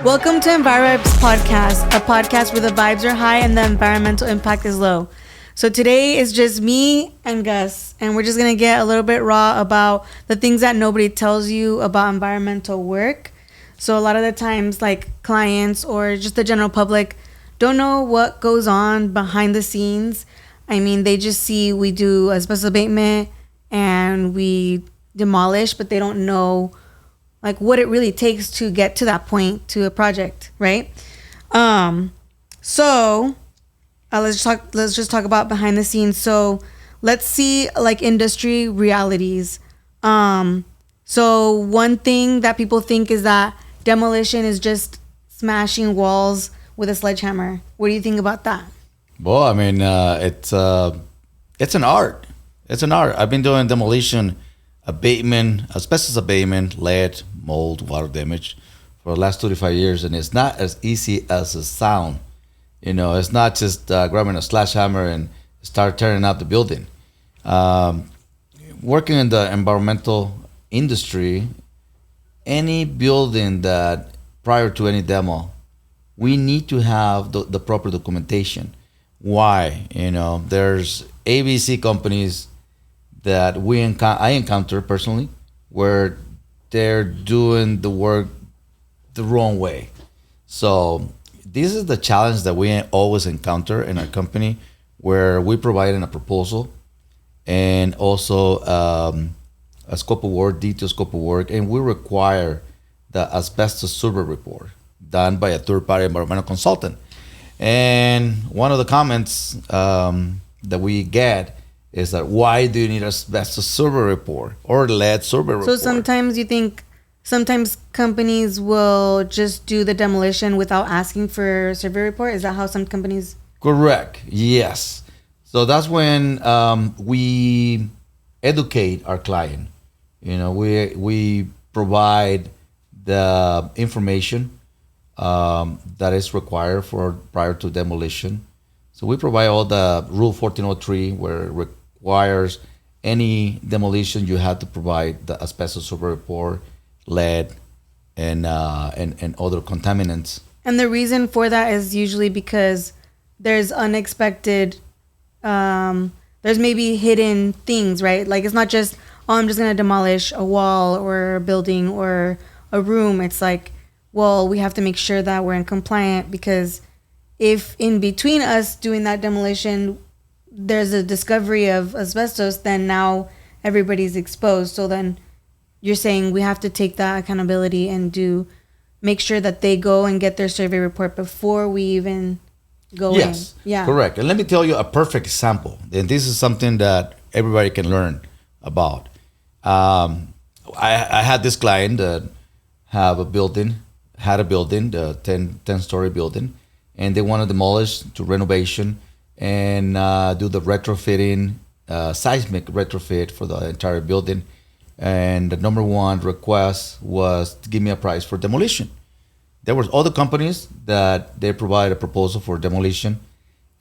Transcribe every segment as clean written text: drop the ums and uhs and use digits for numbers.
Welcome to Enviro Vibez podcast, a podcast where the vibes are high and the environmental impact is low. So today is just me and Gus, and we're just going to get a little bit raw about the things that nobody tells you about environmental work. So a lot of the times, like clients or just the general public don't know what goes on behind the scenes. I mean, they just see we do asbestos abatement and we demolish, but they don't know like what it really takes to get to that point to a project, right? So let's just talk about behind the scenes. So let's see like industry realities. So one thing that people think is that demolition is just smashing walls with a sledgehammer. What do you think about that? Well, I mean, it's an art. It's an art. I've been doing demolition abatement, asbestos abatement, lead, mold, water damage for the last 35 years, and it's not as easy as it sounds. You know, it's not just grabbing a sledgehammer and start tearing out the building. Working in the environmental industry, any building that prior to any demo, we need to have the proper documentation. Why? You know, there's ABC companies that I encounter personally where they're doing the work the wrong way. So this is the challenge that we always encounter in our company, where we provide in a proposal and also a scope of work, detailed scope of work, and we require the asbestos survey report done by a third-party environmental consultant. And one of the comments that we get is that, why do you need asbestos survey report or lead survey report? So sometimes you think companies will just do the demolition without asking for a survey report? Is that how some companies? Correct. Yes. So that's when we educate our client. You know, we provide the information that is required for prior to demolition. So we provide all the Rule 1403, where it requires any demolition you have to provide the asbestos survey report, lead, and other contaminants. And the reason for that is usually because there's unexpected, there's maybe hidden things, right? Like it's not just, oh, I'm just going to demolish a wall or a building or a room. It's like, well, we have to make sure that we're in compliant, because if in between us doing that demolition, there's a discovery of asbestos, then now everybody's exposed. So then you're saying we have to take that accountability and make sure that they go and get their survey report before we even go in. Yes, yeah, correct. And let me tell you a perfect example. And this is something that everybody can learn about. I had this client that had a building, the 10-story building, and they want to demolish to renovation and do the retrofitting, seismic retrofit for the entire building. And the number one request was to give me a price for demolition. There were other companies that they provide a proposal for demolition,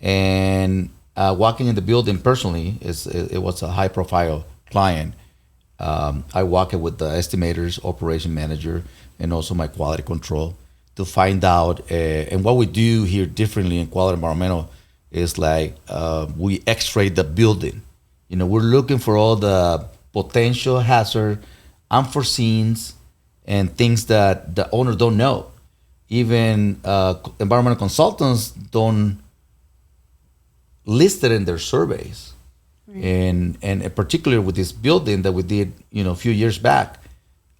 and walking in the building personally, it was a high profile client. I walked with the estimators, operation manager, and also my quality control to find out. And what we do here differently in quality environmental is like we X-ray the building. You know, we're looking for all the potential hazard, unforeseens, and things that the owner don't know. Even environmental consultants don't list it in their surveys. Right. And particularly with this building that we did, a few years back,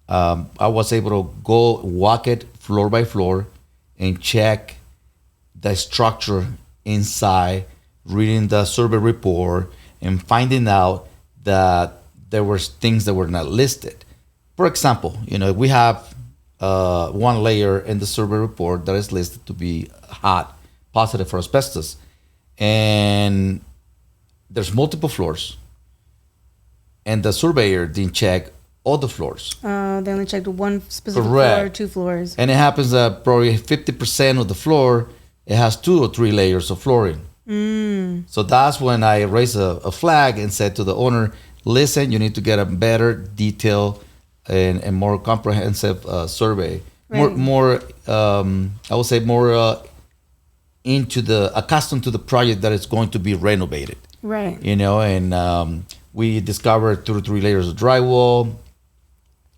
I was able to go walk it floor by floor and check the structure inside, reading the survey report, and finding out that there were things that were not listed. For example, we have one layer in the survey report that is listed to be hot, positive for asbestos, and there's multiple floors, and the surveyor didn't check all the floors. They only checked one specific Correct. floor or two floors. And it happens that probably 50% of the floor, it has 2 or 3 layers of flooring. So that's when I raised a flag and said to the owner, listen, you need to get a better detail and more comprehensive survey Right. more I would say more into the accustomed to the project that is going to be renovated. Right. You know, and we discovered 2 to 3 layers of drywall,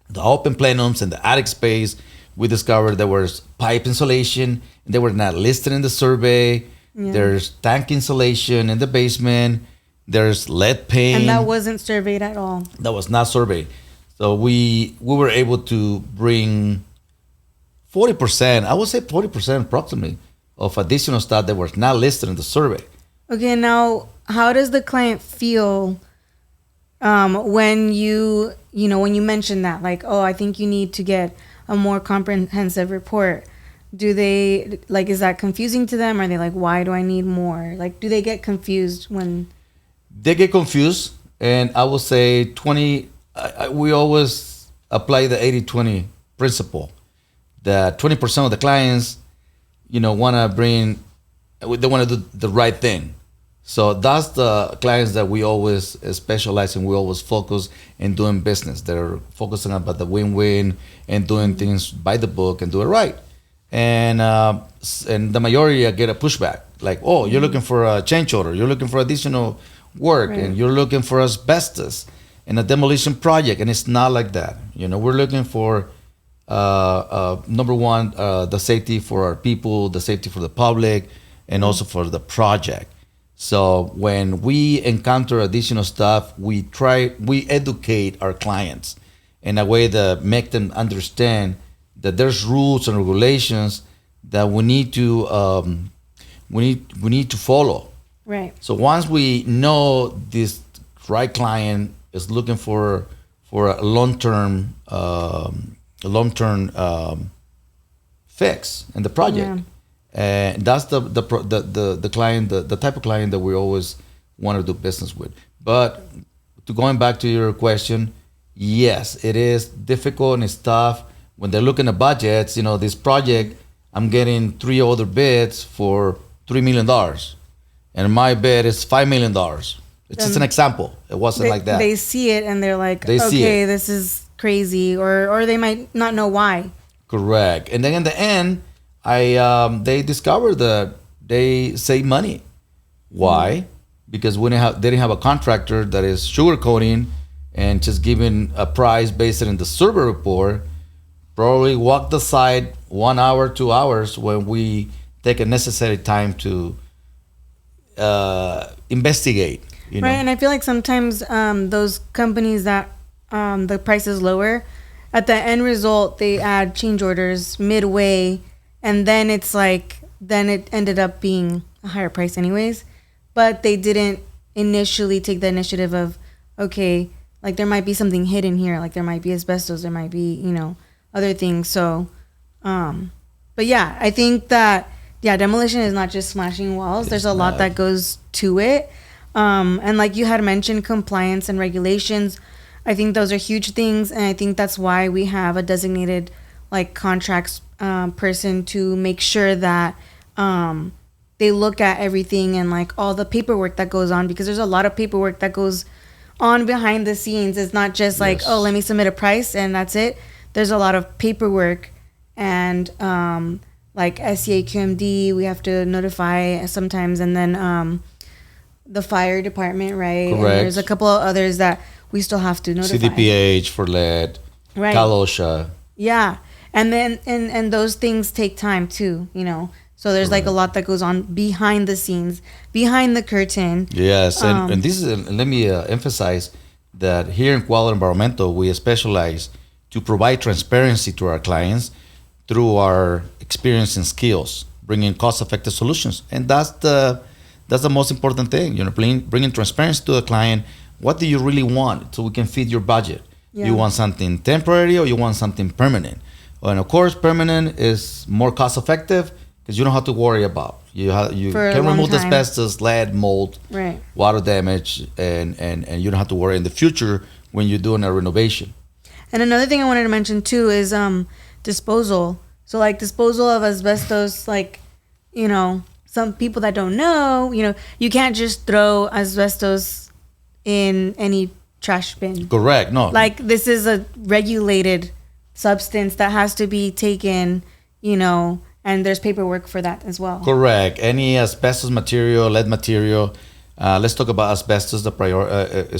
the open plenums and the attic space. We discovered there was pipe insulation. They were not listed in the survey. Yeah. There's tank insulation in the basement. There's lead paint. And that wasn't surveyed at all. That was not surveyed. So we were able to bring 40%, I would say 40% approximately, of additional stuff that was not listed in the survey. Okay, now how does the client feel when when you mention that, like, oh, I think you need to get a more comprehensive report? Do they like, is that confusing to them? Are they like, why do I need more? Like, do they get confused when they get confused? And I will say 20, we always apply the 80-20 principle, that 20% of the clients, want to they want to do the right thing. So that's the clients that we always specialize in. We always focus in doing business. They're focusing about the win-win and doing things by the book and do it right. And the majority get a pushback, like, oh, you're looking for a change order, you're looking for additional work, Right. and you're looking for asbestos in a demolition project, and it's not like that. We're looking for number one, the safety for our people, the safety for the public, and also for the project. So when we encounter additional stuff, we educate our clients in a way that make them understand that there's rules and regulations that we need to follow. right? So once we know this right client is looking for a long-term fix in the project, and that's the client, the type of client that we always want to do business with. But going back to your question, yes, it is difficult and it's tough when they're looking at budgets. This project, I'm getting 3 other bids for $3 million, and my bid is $5 million. It's just an example. It wasn't like that. They see it and they're like, They see okay, it. this is crazy, or they might not know why. Correct. And then in the end, they discovered that they save money. Why? Because they didn't have a contractor that is sugarcoating and just giving a price based on the survey report. Probably walked aside 1 hour, 2 hours when we take a necessary time to investigate. Right, and I feel like sometimes those companies that the price is lower, at the end result they add change orders midway, and then it's like, then it ended up being a higher price anyways, but they didn't initially take the initiative of, okay, like there might be something hidden here, like there might be asbestos, there might be other things. So but yeah, I think that demolition is not just smashing walls. There's a lot that goes to it. And like you had mentioned, compliance and regulations, I think those are huge things, and I think that's why we have a designated like contracts person to make sure that they look at everything and like all the paperwork that goes on, because there's a lot of paperwork that goes on behind the scenes. It's not just like, oh, let me submit a price and that's it. There's a lot of paperwork, and like SCA QMD, we have to notify sometimes, and then the fire department, right? Correct. And there's a couple of others that we still have to notify. CDPH for lead, right? CalOSHA. Yeah, and then and those things take time too, So there's like a lot that goes on behind the scenes, behind the curtain. Yes, and this is, let me emphasize that here in Quality Environmental, we specialize to provide transparency to our clients through our experience and skills, bringing cost-effective solutions, and that's the most important thing. Bringing transparency to the client. What do you really want, so we can fit your budget? Yeah. You want something temporary or you want something permanent? And of course, permanent is more cost-effective because you don't have to worry about. You can remove the asbestos, lead, mold, right, water damage, and you don't have to worry in the future when you're doing a renovation. And another thing I wanted to mention too is disposal. So like disposal of asbestos, like, some people that don't know, you can't just throw asbestos in any trash bin. Correct. No. Like this is a regulated substance that has to be taken, and there's paperwork for that as well. Correct. Any asbestos material, lead material. Let's talk about asbestos.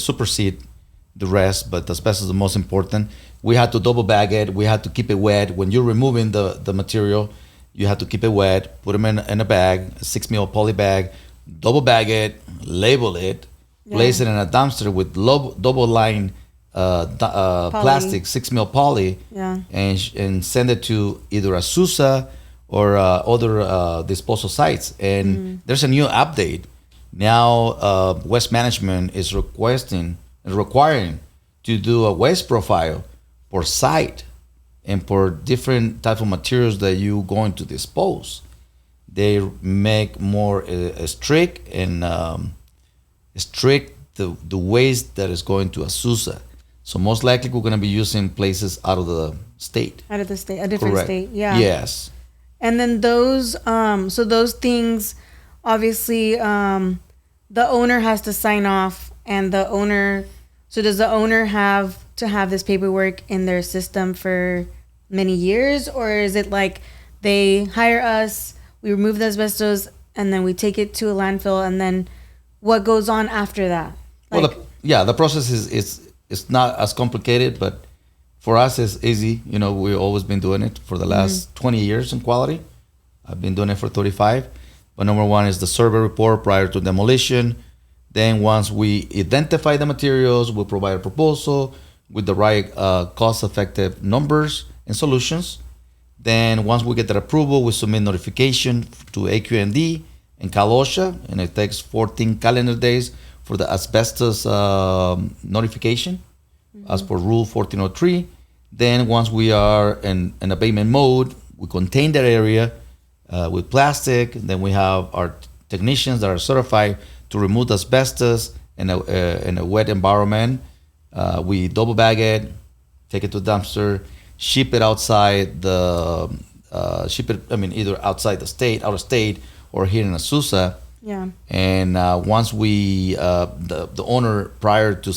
Supersede the rest, but asbestos is the most important. We had to double bag it. We had to keep it wet. When you're removing the material, you have to keep it wet. Put them in a bag, a 6 mil poly bag. Double bag it, label it, place it in a dumpster with double line plastic, 6 mil poly, and send it to either Azusa or other disposal sites. And there's a new update now. Waste management is requiring to do a waste profile per site and for different type of materials that you're going to dispose. They make more strict the waste that is going to Azusa. So most likely we're going to be using places out of the state. Out of the state, a different Correct. state, yeah. Yes. And then those things, obviously, the owner has to sign off, and so does the owner have to have this paperwork in their system for many years, or is it like they hire us, we remove the asbestos, and then we take it to a landfill, and then what goes on after that? The process is not as complicated, but for us it's easy. We've always been doing it for the last 20 years in quality. I've been doing it for 35. But number one is the survey report prior to demolition. Then once we identify the materials, we'll provide a proposal with the right cost-effective numbers and solutions. Then once we get that approval, we submit notification to AQND and CalOSHA, and it takes 14 calendar days for the asbestos notification as per Rule 1403. Then once we are in abatement mode, we contain that area with plastic. Then we have our technicians that are certified to remove the asbestos in a wet environment. We double bag it, take it to the dumpster, ship it outside either outside the state, out of state, or here in Azusa. Yeah. And once we, the owner, prior to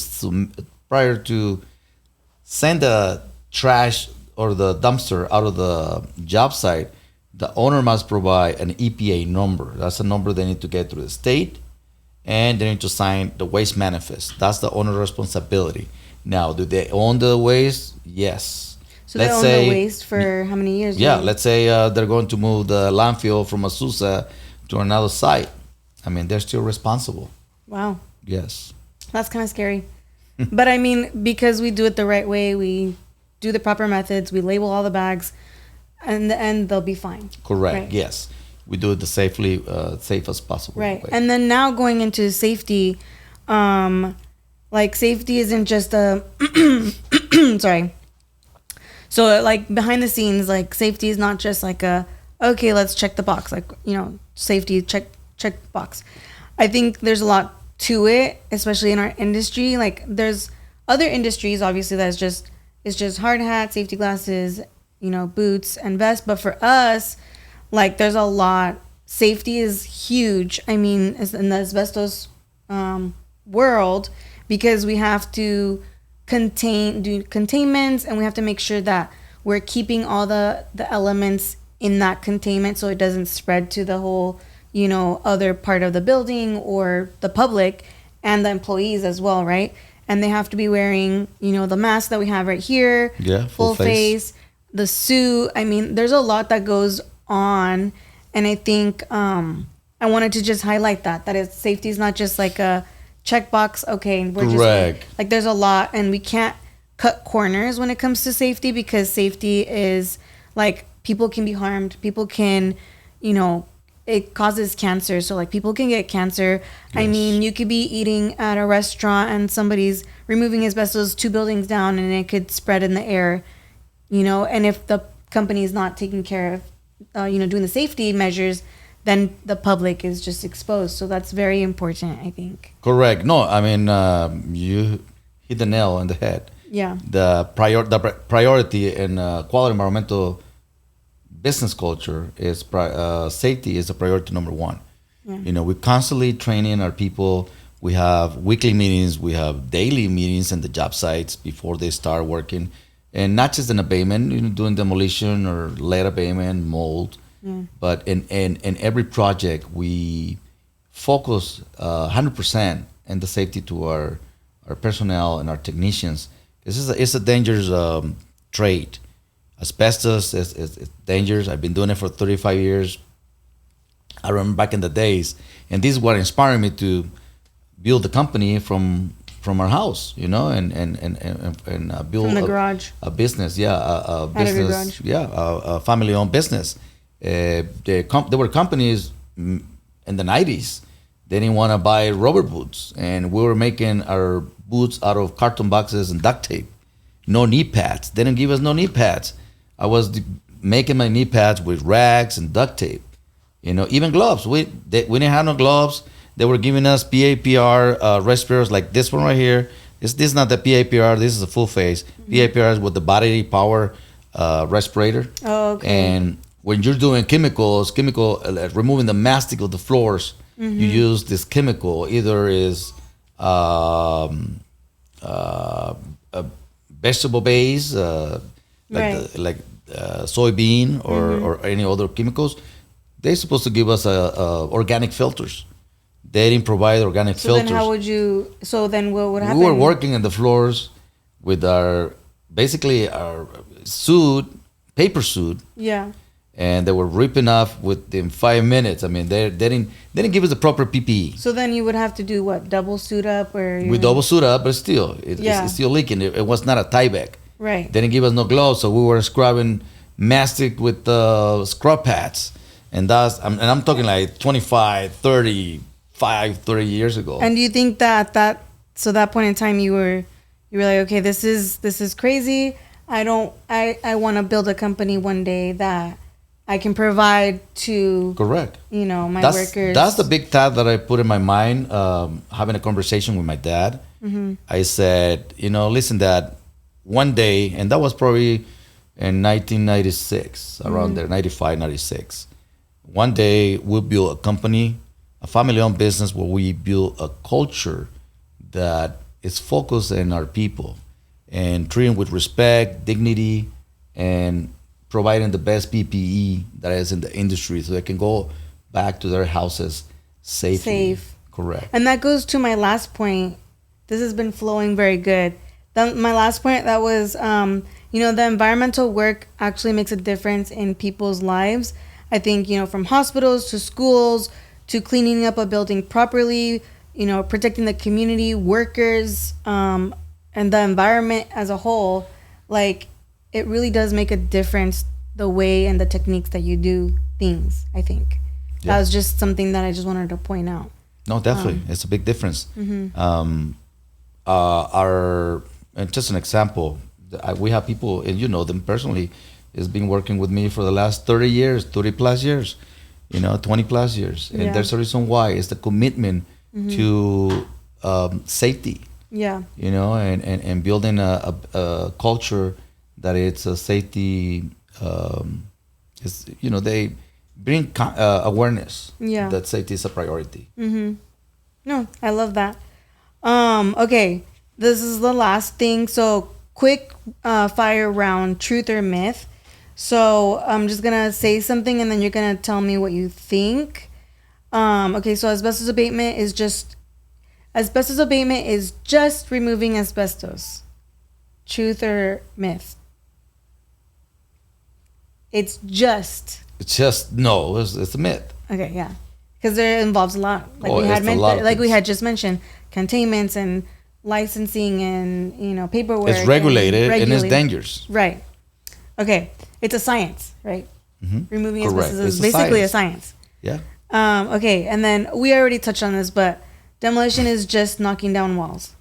send the trash or the dumpster out of the job site, the owner must provide an EPA number. That's a number they need to get through the state, and they need to sign the waste manifest. That's the owner's responsibility. Now, do they own the waste? Yes. So they own the waste for how many years? Yeah, let's say they're going to move the landfill from Azusa to another site. I mean, they're still responsible. Wow. Yes. That's kind of scary. But I mean, because we do it the right way, we do the proper methods, we label all the bags, and in the end, they'll be fine. Correct. Right. Yes. We do it the safe as possible. Right. way. And then now going into safety, safety isn't just a, sorry. So like behind the scenes, like safety is not just like okay, let's check the box. Like, safety, check box. I think there's a lot to it, especially in our industry. Like there's other industries, obviously, it's just hard hat, safety glasses, boots and vests. But for us, like there's a lot. Safety is huge. I mean, in the asbestos world, because we have to do containments, and we have to make sure that we're keeping all the elements in that containment so it doesn't spread to the whole other part of the building or the public and the employees as well, right? And they have to be wearing the mask that we have right here, full face, the suit. I mean, there's a lot that goes on, and I think I wanted to just highlight that safety is not just like a checkbox. Okay, we're Correct. just like there's a lot, and we can't cut corners when it comes to safety, because safety is like people can be harmed, people can it causes cancer, so like people can get cancer. Yes. I mean, you could be eating at a restaurant and somebody's removing asbestos 2 buildings down, and it could spread in the air, and if the company is not taking care of doing the safety measures, then the public is just exposed. So that's very important, I think. Correct. No, I mean, you hit the nail on the head. Yeah. The priority in quality environmental business culture is safety is the priority number one. Yeah. We're constantly training our people. We have weekly meetings. We have daily meetings in the job sites before they start working. and not just in abatement, doing demolition or lead abatement, mold, but in every project we focus 100% in the safety to our personnel and our technicians. This is it's a dangerous trade. Asbestos is dangerous. I've been doing it for 35 years. I remember back in the days, and this is what inspired me to build the company from our house, and build From the garage. a business, a Out of your business, garage. a family-owned business. There were companies in the 90s. They didn't want to buy rubber boots, and we were making our boots out of carton boxes and duct tape. No knee pads. They didn't give us no knee pads. I was making my knee pads with rags and duct tape. Even gloves. We didn't have no gloves. They were giving us PAPR respirators like this one right here. This is not the PAPR. This is a full face. PAPR is with the battery power respirator. Oh, okay. And when you're doing chemical removing the mastic of the floors, you use this chemical. Either is a vegetable base, like soybean or any other chemicals. They're supposed to give us organic filters. They didn't provide organic filters. Then how would you? So then what would happen? We were working in the floors with our paper suit. Yeah. And they were ripping off within 5 minutes. I mean, they didn't give us the proper PPE. So then you would have to do what? Double suit up, or We double suit up, but still, it's still leaking. It was not a Tyvek. Right. They didn't give us no gloves, so we were scrubbing mastic with scrub pads, and I'm talking like 25, 30 years ago. And do you think that that point in time you were like, okay, this is crazy. I want to build a company one day that I can provide to Correct. My workers. That's the big thought that I put in my mind. Having a conversation with my dad, I said, listen, Dad, one day, and that was probably in 1996, around there, 95, 96. One day we'll build a company, a family-owned business where we build a culture that is focused on our people and treating with respect, dignity, and providing the best PPE that is in the industry so they can go back to their houses safely. Safe. Correct. And that goes to my last point. This has been flowing very good. My last point, that was, the environmental work actually makes a difference in people's lives. I think, from hospitals to schools to cleaning up a building properly, protecting the community, workers, and the environment as a whole, like, it really does make a difference, the way and the techniques that you do things, I think. Yeah. That was just something that I just wanted to point out. No, definitely. It's a big difference. And just an example, we have people, and you know them personally, has been working with me for the last 30 plus years, 20 plus years. And there's a reason why. It's the commitment to safety. Yeah. And building a culture that it's a safety, they bring awareness that safety is a priority. No, I love that. Okay, this is the last thing. So quick fire round, truth or myth. So I'm just gonna say something and then you're gonna tell me what you think. Okay, so asbestos abatement is just removing asbestos. Truth or myth? It's just no. It's a myth. Okay, yeah, because there involves a lot. Like we had just mentioned, containments and licensing and paperwork. It's regulated and it's dangerous. Right. Okay, it's a science, right? Removing asbestos is it's basically a science. Yeah. Okay, and then we already touched on this, but demolition is just knocking down walls.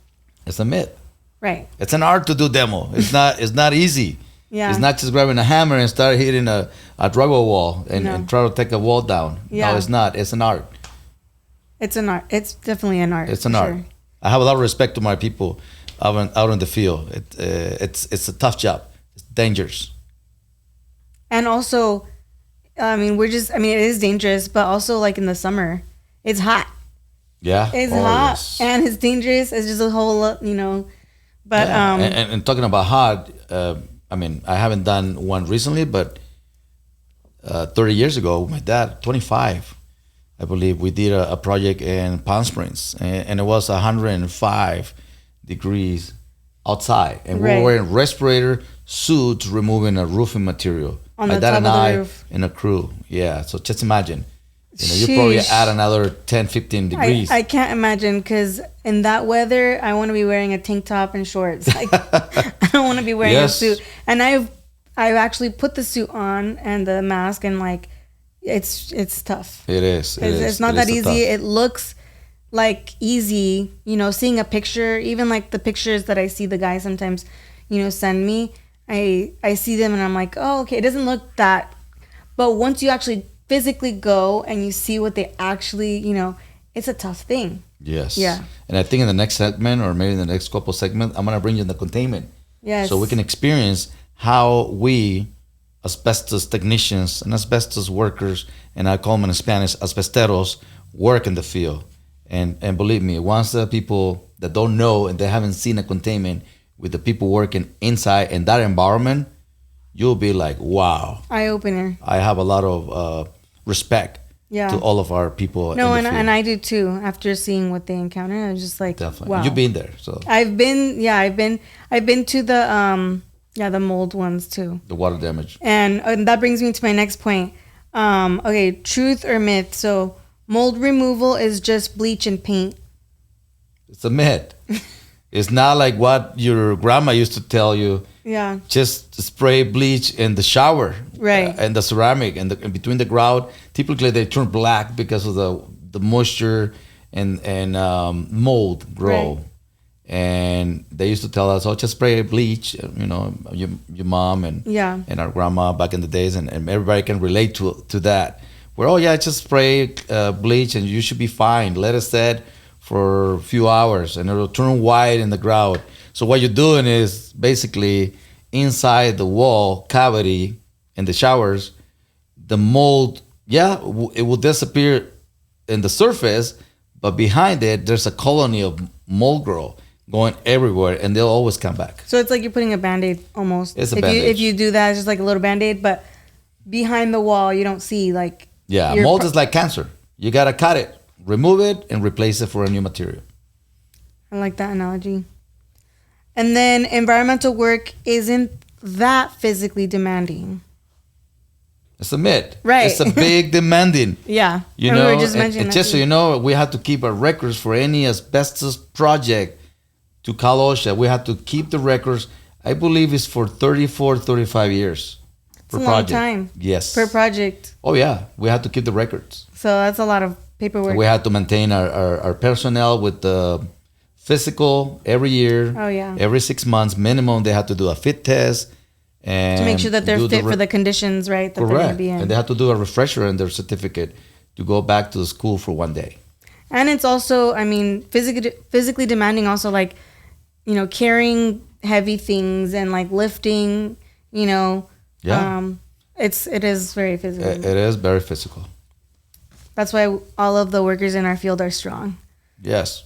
It's a myth. Right. It's an art to do demo. It's not easy. Yeah. It's not just grabbing a hammer and start hitting a drywall wall and try to take a wall down. Yeah. No, it's not. It's an art. It's an art. It's definitely an art. It's an art. Sure. I have a lot of respect to my people out in the field. It's a tough job. It's dangerous. And also, it is dangerous, but also like in the summer, it's hot. Yeah. It's hot and it's dangerous. It's just a whole, But and talking about hot, I mean, I haven't done one recently, but 30 years ago, my dad, 25, I believe, we did a project in Palm Springs, and it was 105 degrees outside, and we were wearing respirator suits removing a roofing material. On My the dad top and of the I roof. in a crew. Yeah, so just imagine. You probably Sheesh. add another 10, 15 degrees. I can't imagine, because in that weather, I want to be wearing a tank top and shorts. Like, I don't want to be wearing a suit. And I've actually put the suit on and the mask, and like, it's tough. It is. It's not that easy. It looks like easy, seeing a picture, even like the pictures that I see the guys sometimes, send me. I see them and I'm like, oh, okay, it doesn't look that. But once you actually physically go and you see what they actually, it's a tough thing. Yes. Yeah. And I think in the next segment, or maybe in the next couple segments, I'm going to bring you in the containment. Yes. So we can experience how we, asbestos technicians and asbestos workers, and I call them in Spanish, asbesteros, work in the field. And believe me, once the people that don't know and they haven't seen a containment with the people working inside in that environment, you'll be like, wow. Eye-opener. I have a lot of respect to all of our people. No, and I do too. After seeing what they encounter, I was just like, definitely. Wow. You've been there, so I've been to the mold ones too. The water damage. And that brings me to my next point. Okay, truth or myth? So mold removal is just bleach and paint. It's a myth. It's not like what your grandma used to tell you. Yeah. Just spray bleach in the shower. Right. And the ceramic and in between the grout. Typically they turn black because of the moisture and mold grow. Right. And they used to tell us, oh, just spray bleach, your mom and our grandma back in the days, and everybody can relate to that. Where, oh yeah, just spray bleach and you should be fine. Let it set for a few hours and it'll turn white in the grout. So what you're doing is basically inside the wall cavity in the showers, the mold, it will disappear in the surface, but behind it, there's a colony of mold growth going everywhere, and they'll always come back. So it's like you're putting a Band-Aid almost. It's a Band-Aid. If you do that, it's just like a little Band-Aid, but behind the wall, you don't see like... Yeah, mold is like cancer. You got to cut it, remove it, and replace it for a new material. I like that analogy. And then environmental work isn't that physically demanding. It's a myth. Right. It's a big demanding. Yeah. We were just mentioning just so you know, we have to keep our records for any asbestos project to call OSHA. We have to keep the records. I believe it's for 34, 35 years per project. Long time. Yes. Per project. Oh, yeah. We have to keep the records. So that's a lot of paperwork. We have to maintain our personnel with the physical every year. Oh, yeah. Every 6 months minimum, they have to do a fit test. And to make sure that they're fit for the conditions, right? That correct. They're going to be in. And they have to do a refresher in their certificate to go back to the school for one day. And it's also, I mean, physically demanding also, like, carrying heavy things and like lifting, Yeah. It is very physical. It is very physical. That's why all of the workers in our field are strong. Yes.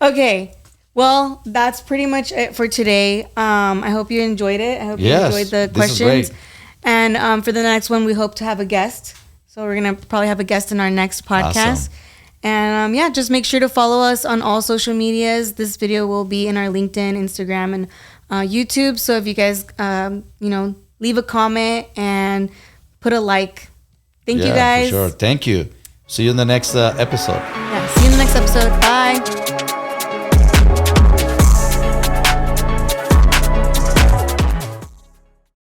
Okay. Well, that's pretty much it for today. I hope you enjoyed it. I hope you enjoyed the questions. And for the next one, we hope to have a guest. So we're going to probably have a guest in our next podcast. Awesome. And just make sure to follow us on all social medias. This video will be in our LinkedIn, Instagram, and YouTube. So if you guys, leave a comment and put a like. Thank you guys. For sure. Thank you. See you in the next episode. Yeah, see you in the next episode. Bye.